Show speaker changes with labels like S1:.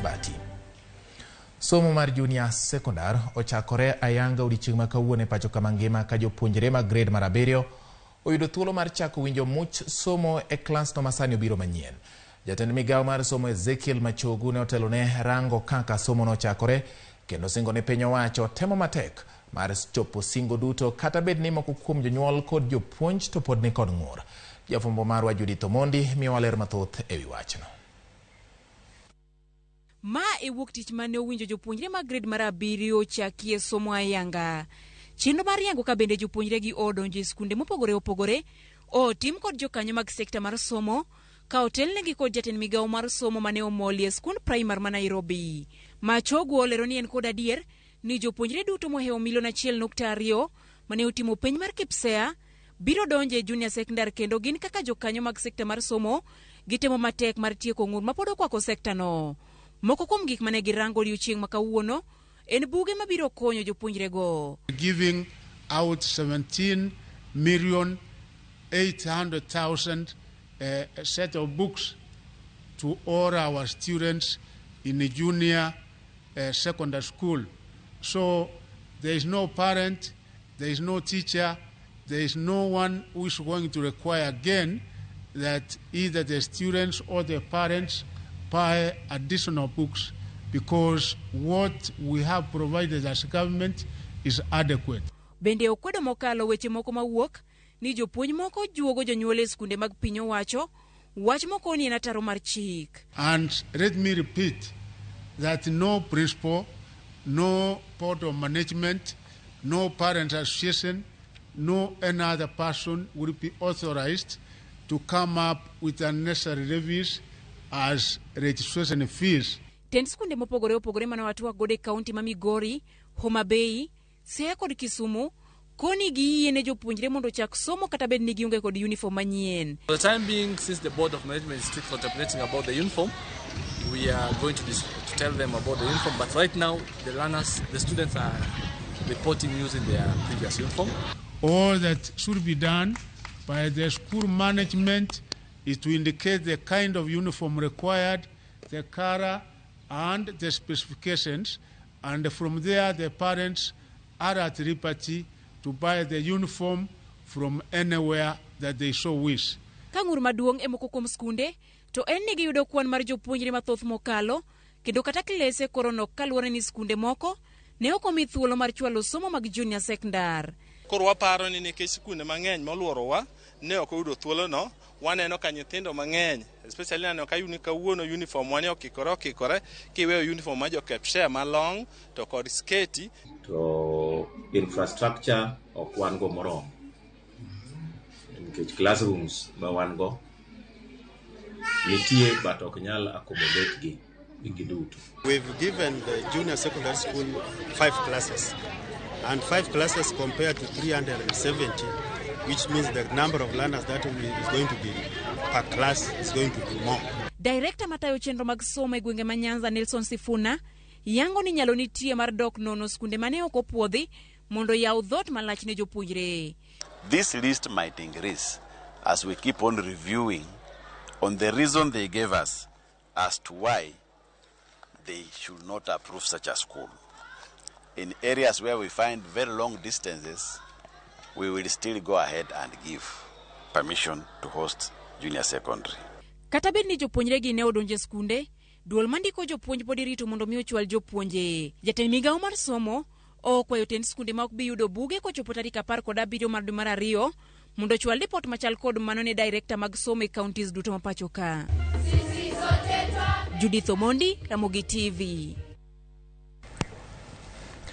S1: Bati. Somo mar junior secondary ochakore ayanga odiochieng' ma kawuono e pacho kamangima ka jopuonjre mag grade mar 7 oyudo thuolo mar chako winjo much somo e klas no masani obiro manyien. Jatend migawo mar somo Ezekiel Machogu ne otelone rango kaka somo no chakore kendo singo ne piny owacho temo matek mar chopo singo duto kata bed ni moko kuom jonyuol kod jopuonj to pod ni kod ng'ur. Jafwambo marwa Judith Omondi miyo ler mathoth ewi wachno.
S2: Ma e wuok tich mane owinjo jopuonjre mag grade mar 7 chakie somo ayanga. Chenro mar yango ka bende jopuonjre gi odonjo e skunde mopogore opogore otim kod jokanyo mag sekta mar somo ka otelnegi kod jatend migawo mar somo mane omoli e skund primar ma Nairobi. Machogu olero ni en kod adier ni jopuonjre duto mohewo milion 1.2 mane otimo penj mar KPSEA biro donjo e junior secondary kendo gin kaka jokanyo mag sekta mar somo gitemo matek mar tieko ng'ur mapod okwako sekta no. Moko kuom gik mane girango odiochieng' ma kawuono en buge mabiro konyo jopuonjre go.
S3: Giving out 17,800,000 set of books to all our students in the junior secondary school. So there is no parent, there is no teacher, there is no one who is going to require again that either the students or the parents buy additional books, because what we have provided as government is adequate.
S2: Bende okwedo mokalo weche moko mawuok ni jopuonj moko juogo jonyuol e skunde mag piny owacho, wach moko ni en ataro mar chik.
S3: And let me repeat that no principal, no board of management, no parent association, no any other person will be authorized to come up with unnecessary levies as registration fees.
S2: Tend skunde mopogore opogore mana watu gode kaunti ma Migori, Homa Bay, Siaya kod Kisumu koni gi yene jopuonjre mondo chak somo kata bed ni giunge kod uniform manyien.
S4: For the time being, since the board of management is strict contemplating about the uniform, we are going to tell them about the uniform, but right now the students are reporting using their previous uniform.
S3: All that should be done by the school management is to indicate the kind of uniform required, the color and the specifications, and from there the parents are at liberty to buy the uniform from anywhere that they so wish.
S2: Kangur maduong e moko kuom skunde to en ni giyudo kwan mar jopuonjre mathoth mokalo kendo kata klese korono kaluwore ni skunde moko ne ok omi thuolo mar chwalo somo mag junior secondary.
S5: Koro waparo ni nikech skunde mang'eny moluorowa ne ok oyudo thuolo no, waneno ka nyithindo mang'eny especially neno ka kawuono uniform wane okikore kiweyo uniform ma jo KPSEA malong to kod sketi
S6: to infrastructure ok wan go moromo nikech classrooms ma wan go nitie but ok nyal accommodate gi giduto.
S7: We've given the junior secondary school 5 classes and 5 classes compared to 370, which means the number of learners that is going to be per class is going to be more.
S2: Director matayo chenro mag somo e gwenge ma Nyanza Nelson Sifuna yango ni nyalo nitie mar dok nono skunde mane ok opuodhi mondo yaw dhot malach ne jopuonjre.
S8: This list might increase as we keep on reviewing on the reason they gave us as to why they should not approve such a school. In areas where we find very long distances, we will still go ahead and give permission to host junior secondary.
S2: Kata bed ni jopuonjre gi ne odonje skunde, duol mandiko jopuonj pod irito mondo mi ochwal jopuonje. Jatend migawo mar somo okwayo tend skunde ma ok bi yudo buge kochopo tarik 17 mar dwe mar 2 mondo ochwal report machal kod mano ne director mag somo e counties duto ma pacho ka. Judith Omondi, Ramogi TV.